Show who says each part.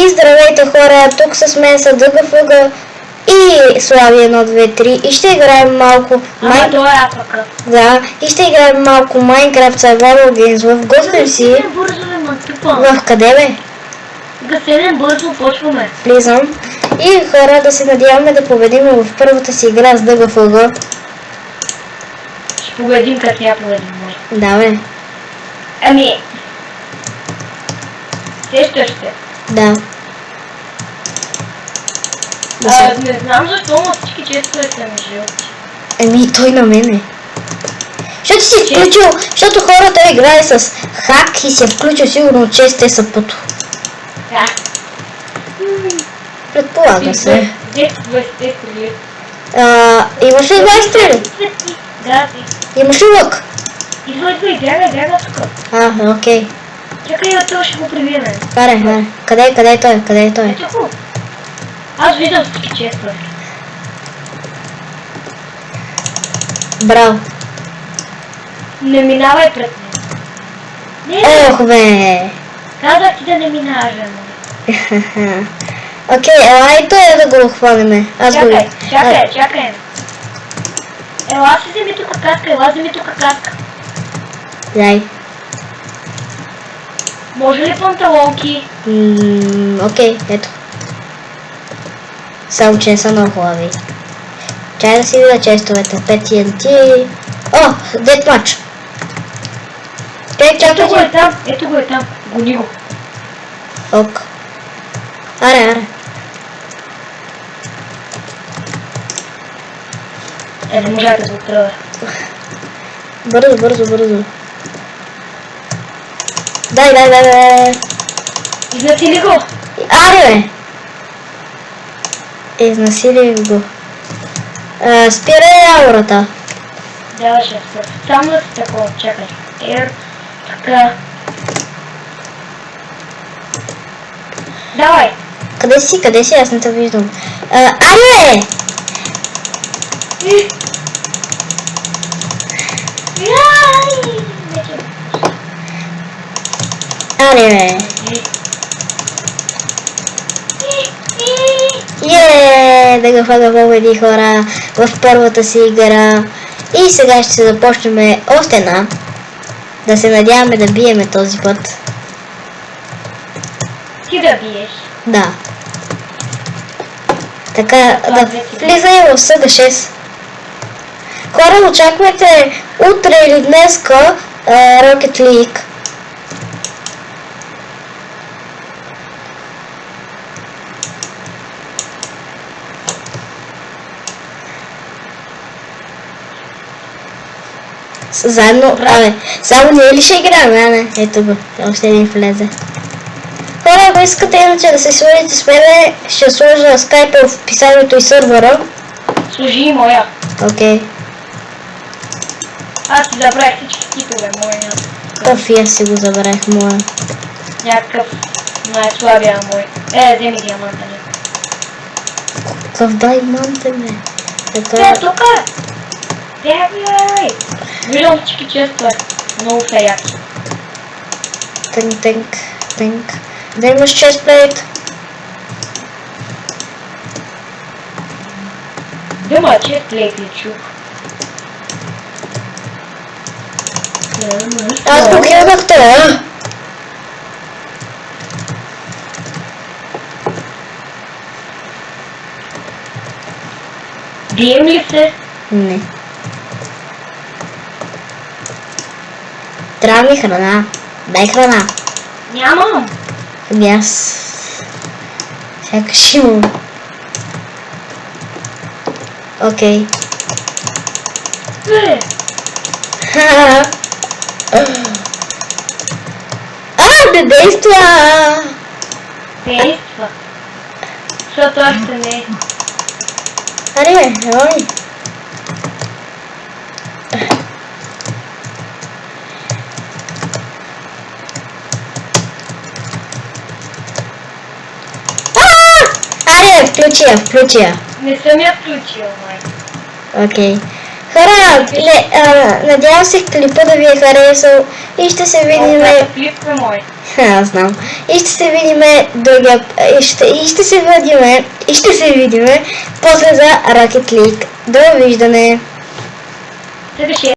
Speaker 1: И здравейте хора, тук с мен са Дъгафъга и Слави 1, 2, 3 и ще играем малко
Speaker 2: това е АПК.
Speaker 1: Да, и ще играем малко Minecraft Survival Games в гостен си. В къде бе?
Speaker 2: Гасенен бързо почваме.
Speaker 1: Влизам. И хора, да се надяваме да победим в първата си игра с Дъгафъга.
Speaker 2: Ще победим, като я победим.
Speaker 1: Да бе.
Speaker 2: Ами... Сещаш се?
Speaker 1: Да.
Speaker 2: Не знам защо, но всички честове са ми жълти.
Speaker 1: Ами той на мене. Защото си включил, защото хората играе с хак и си е включил сигурно често са пъто.
Speaker 2: Да.
Speaker 1: Предполага се.
Speaker 2: 10-20 стрели.
Speaker 1: Имаш ли 20 стрели?
Speaker 2: Да, ти.
Speaker 1: Имаш ли лък?
Speaker 2: Идвай, бягай тук.
Speaker 1: Окей.
Speaker 2: Чакай, това ще го прибием.
Speaker 1: Аре. Къде е той?
Speaker 2: Ето. Аз виждам всички честове.
Speaker 1: Браво.
Speaker 2: Не минавай пред мен.
Speaker 1: Ох бе.
Speaker 2: Казах ти да не минаваш, бе.
Speaker 1: Окей, ай той да го хванеме. Аз го...
Speaker 2: Чакай. Ела си вземи тук каска.
Speaker 1: Дай.
Speaker 2: Може ли панталонки?
Speaker 1: Окей, ето. Само че не са много хубави. Чай да си видя честовете. 5 TNT. О, детмач.
Speaker 2: Ето го е там. Гони го.
Speaker 1: Ок. Аре.
Speaker 2: Не можа да го тръгва.
Speaker 1: Бързо. Дай.
Speaker 2: Изнасили го.
Speaker 1: Аре бе. Изнасили го. Спирай аурата.
Speaker 2: Да, ще спра. Само да си такова, чакай. Така. Давай.
Speaker 1: Къде си? Аз не те виждам. Аре! Аре! Дъгафъга победи хора в първата си игра. И сега ще започнем още една. Да се надяваме да биеме този път.
Speaker 2: Ти да биеш.
Speaker 1: Да. Така, да влизай в съда 6. Хора, очаквайте утре или днеска Rocket League. Заедно, само ние ли ще играем, не? Ето го, още един влезе. Хора, ако искате иначе да се свържете с мене, ще сложа скайпа в описанието и сървъра.
Speaker 2: Служи и моя.
Speaker 1: Окей.
Speaker 2: Аз си забравих всички типове, моя.
Speaker 1: Какъв и аз си го забравих, моя.
Speaker 2: Някакъв най-слабия мой. Вземи диаманта ни.
Speaker 1: Какъв дайманта ме?
Speaker 2: Така. Тук е! Бягай! Виждам всички честове. Много са яки.
Speaker 1: Тънк. Да имаш честплейт.
Speaker 2: Дома честплейт ли чух?
Speaker 1: Аз покинах те.
Speaker 2: Бием ли се?
Speaker 1: Не. Трябва ми храна. Дай храна.
Speaker 2: Нямам.
Speaker 1: Ами аз... Сякаш имам. Окей. Не действа!
Speaker 2: Действа. Защото още не.
Speaker 1: Аре, ой. Включи я.
Speaker 2: Не съм я включила, май.
Speaker 1: Окей. Хора, надявам се клипа да ви е харесал и ще се видим.
Speaker 2: Клип е мой.
Speaker 1: Аз знам. И ще се видиме и ще се видиме после за Rocket League. Довиждане!
Speaker 2: Следващия